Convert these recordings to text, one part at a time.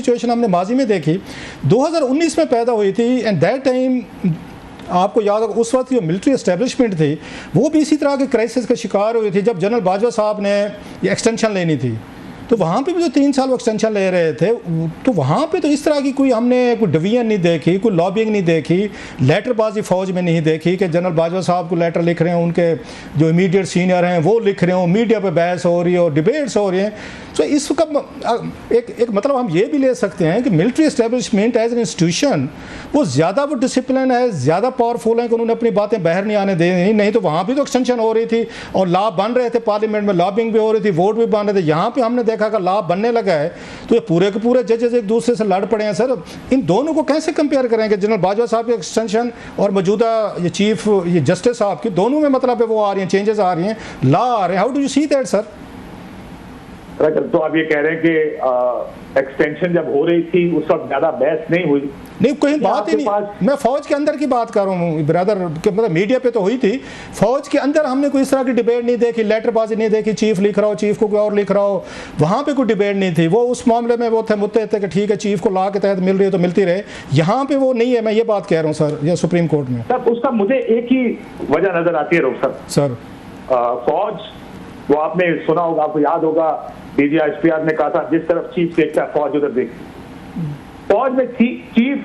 Situation हमने माजी में देखी, 2019 में पैदा हुई थी, एंड दैट टाइम आपको याद होगा उस वक्त जो मिलिट्री एस्टेब्लिशमेंट थी वो भी इसी तरह के क्राइसिस का शिकार हुई थी जब जनरल बाजवा साहब ने ये एक्सटेंशन लेनी थी। तो वहाँ पे भी जो 3 साल वो एक्सटेंशन ले रहे थे, तो वहाँ पे तो इस तरह की कोई हमने कोई डिवीजन नहीं देखी, कोई लॉबिंग नहीं देखी, लेटरबाजी फ़ौज में नहीं देखी कि जनरल बाजवा साहब को लेटर लिख रहे हैं, उनके जो इमीडिएट सीनियर हैं वो लिख रहे हो, मीडिया पे बहस हो रही है और डिबेट्स हो रही हैं। तो इसका एक मतलब हम ये भी ले सकते हैं कि military establishment as an institution वो ज़्यादा वो डिसिप्लिन है, ज़्यादा पावरफुल है कि उन्होंने अपनी बातें बाहर नहीं आने देनी। नहीं तो वहाँ भी तो एक्सटेंशन हो रही थी और लॉ बन रहे थे, पार्लियामेंट में लॉबिंग भी हो रही थी, वोट भी बन रहे थे। यहाँ पे हमने देखा कि लॉ बनने लगा है तो ये पूरे के पूरे जजेस एक दूसरे से लड़ पड़े हैं। सर इन दोनों को कैसे कंपेयर करेंगे, जनरल बाजवा साहब की एक्सटेंशन और मौजूदा ये चीफ ये जस्टिस साहब की, दोनों में मतलब है वो आ रही हैं, चेंजेस आ रही हैं, लॉ आ रहे हैं। How do you see that sir? तो आप ये कह रहे हैं कि एक्सटेंशन जब हो रही थी उस वक्त ज्यादा बहस नहीं हुई? नहीं, कोई बात ही नहीं, मैं फौज के अंदर की बात कर रहा हूँ ब्रदर, मतलब मीडिया पे तो हुई थी, फौज के अंदर हमने कोई इस तरह की डिबेट नहीं देखी, लेटरबाजी नहीं देखी, चीफ लिख रहा हो, चीफ को कोई और लिख रहा हो, वहाँ पे कोई डिबेट नहीं थी। वो उस मामले में वो थे मुद्दे थे कि ठीक है चीफ को लॉ के तहत मिल रही है तो मिलती रहे, यहाँ पे वो नहीं है। मैं ये बात कह रहा हूँ सर, ये सुप्रीम कोर्ट में सर उसका मुझे एक ही वजह नजर आती है रोक सर, फौज वो आपने सुना होगा, आपको याद होगा DGISPR ने कहा था जिस तरफ चीफ देखता है फौज उधर देखती। फौज में चीफ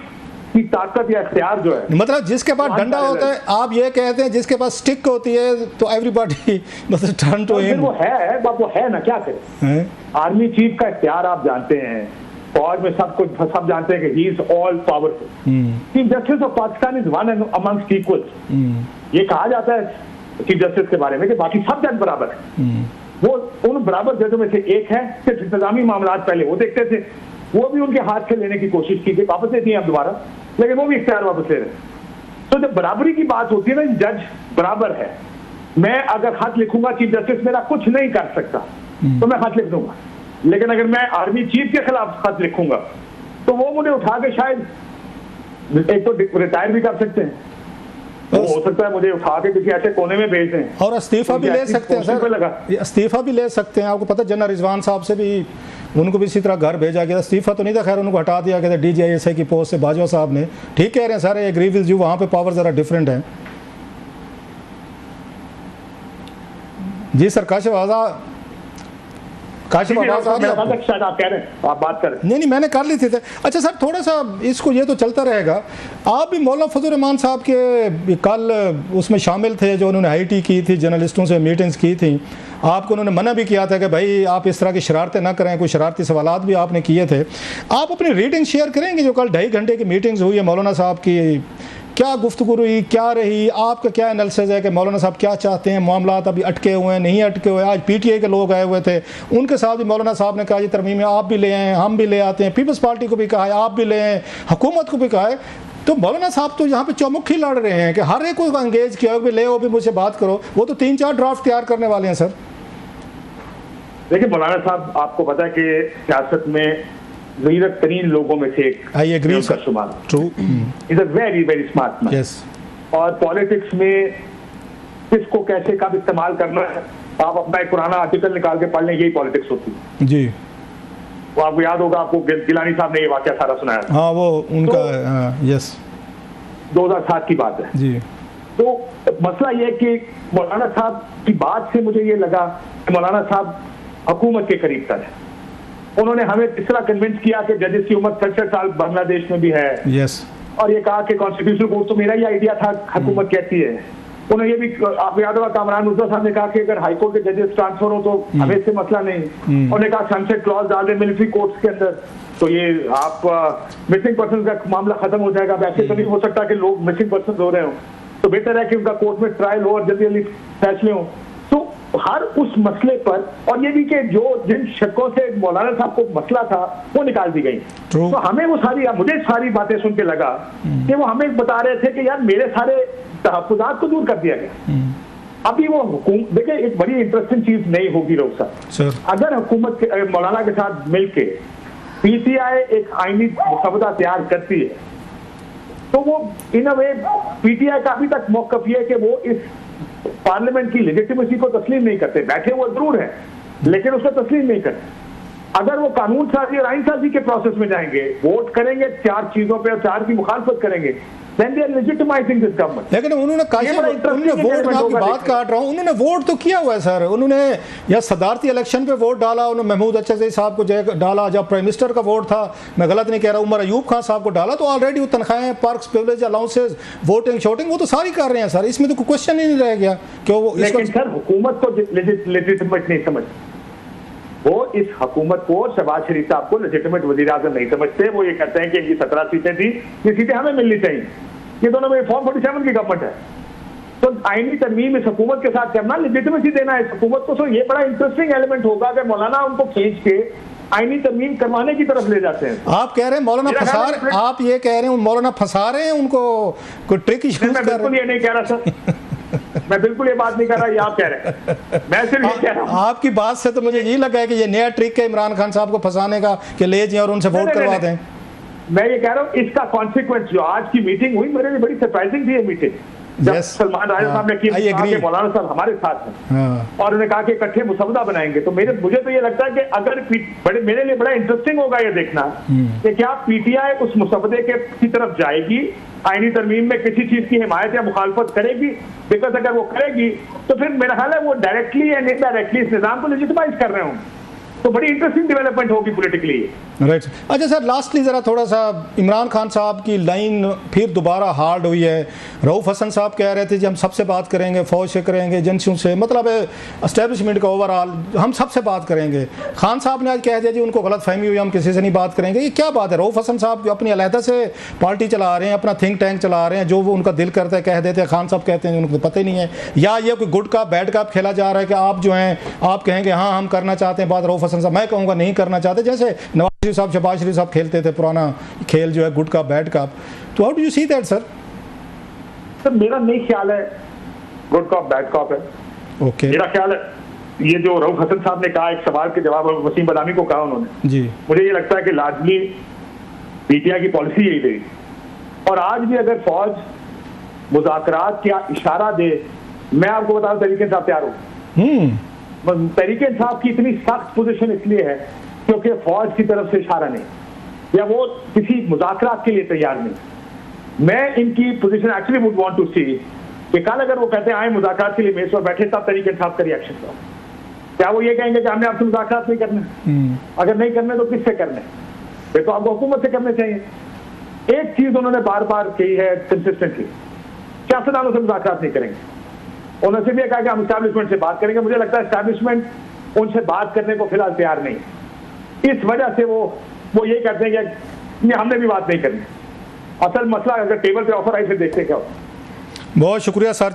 की ताकत या इख्तियार जो है, मतलब जिसके पास डंडा होता है, आप ये कहते हैं जिसके पास स्टिक होती है तो एवरीबॉडी मतलब टर्न टू हिम। वो है ना, क्या करे। आर्मी चीफ का इख्तियार आप जानते हैं, फौज में सब जानते हैं कि he is all powerful. Chief justice of Pakistan is one amongst equals. ये कहा जाता है चीफ जस्टिस के बारे में कि बाकी सब जज बराबर है। वो उन बराबर जजों में से एक है। सिर्फ इंतजामी मामला पहले वो देखते थे, वो भी उनके हाथ से लेने की कोशिश की गई, वापस लेती है अब दोबारा, लेकिन वो भी इख्तियार वापस ले रहे। तो जब बराबरी की बात होती है ना, जज बराबर है, मैं अगर खत लिखूंगा चीफ जस्टिस मेरा कुछ नहीं कर सकता तो मैं खत लिख दूंगा, लेकिन अगर मैं आर्मी चीफ के खिलाफ खत लिखूंगा तो वो मुझे उठा के शायद एक तो रिटायर भी कर सकते हैं, वो हो सकता है मुझे उठा के किसी ऐसे कोने में भेज दें, और इस्तीफा भी ले सकते हैं सर, इस्तीफा भी ले सकते हैं। आपको पता है जनरल रिजवान साहब से भी, उनको भी इसी तरह घर भेजा गया, इस्तीफा तो नहीं था, खैर उनको हटा दिया गया था DGISI की पोस्ट से बाजवा साहब ने। ठीक कह रहे हैं सर, एग्री विद यू, वहाँ पे पावर ज़रा डिफरेंट है। जी सर, काशिफ आवाज़ आप कह रहे हैं, आप बात करें। नहीं मैंने कर ली थी। अच्छा सर, थोड़ा सा इसको ये तो चलता रहेगा, आप भी मौलाना फजल रहमान साहब के कल उसमें शामिल थे जो उन्होंने IT की थी, जर्नलिस्टों से मीटिंग्स की थी, आपको उन्होंने मना भी किया था कि भाई आप इस तरह की शरारतें ना करें, कोई शरारती सवालात भी आपने किए थे। आप अपनी रीडिंग शेयर करेंगे जो कल 2.5 घंटे की मीटिंग्स हुई है मौलाना साहब की, क्या गुफ्तगू रही, क्या रही, आपका क्या एनालिसिस है कि मौलाना साहब क्या चाहते हैं, मामलात अभी अटके हुए हैं, नहीं अटके हुए? आज PTI के लोग आए हुए थे, उनके साथ भी मौलाना साहब ने कहा ये तरमीमें आप भी ले आएँ, हम भी ले आते हैं, पीपल्स पार्टी को भी कहा है आप भी ले आएँ, हुकूमत को भी कहा है। तो मौलाना साहब तो यहाँ पे चौमुखी लड़ रहे हैं कि हर एक को अंगेज किया हो, भी ले आओ, भी मुझसे बात करो। वो तो 3-4 ड्राफ्ट तैयार करने वाले हैं सर। देखिए मौलाना साहब, आपको पता है कि सियासत में ज़हीरत तरीन लोगों में से एक, I agree sir, true, is a very very smart man. Yes, और पॉलिटिक्स में किसको कैसे कब इस्तेमाल करना है, आप अपना एक पुराना आर्टिकल निकाल के पढ़ लें, यही पॉलिटिक्स होती है जी। वो आपको याद होगा, आपको गिलानी साहब ने ये वाकया सारा सुनाया, हाँ वो उनका यस 2007 की बात है जी। तो मसला ये है कि मौलाना साहब की बात से मुझे ये लगा कि मौलाना साहब हुकूमत के करीब तर है। उन्होंने हमें इस तरह कन्विंस किया कि जजेस की उम्र 66 साल बांग्लादेश में भी है, यस, और ये कहा कि कॉन्स्टिट्यूशनल कोर्ट, तो मेरा ही आइडिया था हुकूमत कहती है। उन्होंने ये भी, आप याद होगा कामरान उज्जा साहब ने कहा कि अगर हाई कोर्ट के जजेस ट्रांसफर हो तो हमें इससे मसला नहीं। उन्होंने कहा सनसेट क्लॉज डाल दे मिलिट्री कोर्ट्स के अंदर, तो ये आप मिसिंग पर्सन का मामला खत्म हो जाएगा। ऐसे तो नहीं हो सकता कि लोग मिसिंग पर्सन हो रहे हो, तो बेहतर है कि उनका कोर्ट में ट्रायल हो और जल्दी जल्दी फैसले हो। तो हर उस मसले पर, और ये भी कि जो जिन शकों से मौलाना साहब को मसला था वो निकाल दी गई। तो हमें वो सारी, मुझे सारी बातें सुन के लगा कि वो हमें बता रहे थे कि यार मेरे सारे तहफ्फुज़ात को दूर कर दिया गया। अभी वो हुकूमत, देखिए एक बड़ी इंटरेस्टिंग चीज नहीं होगी रोक साहब, अगर हुकूमत के मौलाना के साथ मिलके PTI एक आईनी मसवदा तैयार करती है तो वो इन अ वे PTI का अभी तक मौक़िफ़ ये है कि वो इस पार्लियामेंट की लेजिटिमेसी को तस्लीम नहीं करते। बैठे हुए जरूर है लेकिन उसको तस्लीम नहीं करते। अगर वो कानून साजी और आइन साजी के प्रोसेस में जाएंगे, वोट करेंगे 4 चीजों पे और 4 की मुखालफत करेंगे, then they are legitimizing this government। लेकिन उन्होंने interesting वोट, मैं आपकी होगा बात काट रहा हूँ, उन्होंने वोट तो किया हुआ है सर। उन्होंने या सदारती इलेक्शन पे वोट डाला, उन्होंने महमूद अचकज़ई साहब को डाला, जब प्राइम मिनिस्टर का वोट था, मैं गलत नहीं कह रहा, उमर अयूब खान साहब को डाला, तो ऑलरेडी वो तनख्वाहें, पर्क्स, प्रिविलेज, अलाउंसेज, वोटिंग शोटिंग वो तो सारी कर रहे हैं सर, इसमें तो कोई क्वेश्चन ही नहीं रह गया क्यों वो। लेकिन सर हुकूमत को लेजिटिमेट नहीं समझती, वो इस हुकूमत को शहबाज शरीफ साहब को लेजिटिमेट वज़ीर आज़म नहीं समझते। वो ये कहते हैं कि इनकी 17 सीटें थी, ये सीटें हमें मिलनी चाहिए। ये दोनों में फॉर्म 47 की गवर्नमेंट है, तो आईनी तरमीम इस हुकूमत के साथ करना, लेजिटिमेसी देना है इस हुकूमत को। तो ये बड़ा इंटरेस्टिंग एलिमेंट होगा कि मौलाना उनको खींच के आईनी तरमीम करवाने की तरफ ले जाते हैं। आप कह रहे हैं मौलाना फंसा, आप ये कह रहे हैं मौलाना फंसा रहे हैं उनको, कोई ट्रिक यूज कर रहे हैं? मैं बिल्कुल ये नहीं कह रहा सर, मैं बिल्कुल ये बात नहीं कर रहा, ये आप कह रहे हैं, मैं सिर्फ ये कह रहा हूं। आपकी बात से तो मुझे यही लगा है कि ये नया ट्रिक है इमरान खान साहब को फंसाने का, कि ले जाएं और उनसे वोट करवा दें। मैं ये कह रहा हूँ इसका कॉन्सिक्वेंस, जो आज की मीटिंग हुई मेरे लिए बड़ी सरप्राइजिंग थी ये मीटिंग, जब सलमान राजा साहब ने की मौलाना साहब हमारे साथ हैं और उन्होंने कहा कि इकट्ठे मुसवदा बनाएंगे, तो मुझे तो ये लगता है कि अगर मेरे लिए बड़ा इंटरेस्टिंग होगा ये देखना कि क्या पीटीआई उस मुसवदे की तरफ जाएगी, आईनी तरमीम में किसी चीज की हिमायत या मुखालफत करेगी। बिकॉज अगर वो करेगी तो फिर मेरा ख्याल है वो डायरेक्टली या इनडायरेक्टली इस निजाम को लेजिटिमाइज कर रहे हों, तो बड़ी इंटरेस्टिंग डेवलपमेंट होगी पॉलिटिकली। राइट। अच्छा सर, लास्टली ज़रा थोड़ा सा इमरान खान साहब की लाइन फिर दोबारा हार्ड हुई है। रऊफ हसन साहब कह रहे थे जी हम सबसे बात करेंगे, फौज से करेंगे, एजेंसियों से, मतलब एस्टेब्लिशमेंट का ओवरऑल हम सबसे बात करेंगे। खान साहब ने आज कह दिया जी उनको गलत फहमी हुई, हम किसी से नहीं बात करेंगे। ये क्या बात है? रऊफ हसन साहब जो अपनी अलहदा से पार्टी चला रहे हैं, अपना थिंक टैंक चला रहे हैं, जो वो उनका दिल करता है कह देते हैं, खान साहब कहते हैं उनको पता ही नहीं है, या ये कोई गुड कप बैड कप खेला जा रहा है कि आप जो हैं आप कहेंगे हाँ हम करना चाहते हैं बात, रऊफ हसन साहब मैं कहूँगा नहीं करना चाहते, जैसे नवाज शरीफ साहब, शहबाज शरीफ साहब खेलते थे पुराना खेल जो है गुड कप बैड कप। तो how do you see that sir? Sir मेरा नहीं ख्याल है गुड कप बैड कप है। ओके। मेरा ख्याल है ये जो रऊफ हसन साहब ने कहा, एक सवाल के जवाब वसीम बदामी को कहा उन्होंने जी, मुझे ये लगता है कि लाजमी पीटीआई की पॉलिसी यही रही, और आज भी अगर फौज मुज़ाकरात का इशारा दे, मैं आपको बता दूं तहरीक इंसाफ तैयार हो। तहरीक इंसाफ की इतनी सख्त पोजीशन इसलिए है क्योंकि फौज की तरफ से इशारा नहीं, या वो किसी मुज़ाकरात के लिए तैयार नहीं। मैं इनकी position actually would want to see कि कल अगर वो कहते हैं आए मुज़ाकरात के लिए मेज पर बैठे, तब तहरीक इंसाफ का रिएक्शन करो। क्या वो ये कहेंगे कि हमने आपसे मुज़ाकरात नहीं करने? अगर नहीं करने तो किससे करने? फिर तो आपको हुकूमत से करने चाहिए। एक चीज उन्होंने बार बार कही है कंसिस्टेंटली, सियासतदानों से मुज़ाकरात नहीं करेंगे। उन्होंने सिर्फ ये कहा कि हम एस्टैब्लिशमेंट से बात करेंगे। मुझे लगता है एस्टैब्लिशमेंट उनसे बात करने को फिलहाल तैयार नहीं, इस वजह से वो ये कहते हैं कि हमने भी बात नहीं करनी। असल मसला अगर टेबल पे ऑफर आई फिर देखते क्या होता है। बहुत शुक्रिया सर।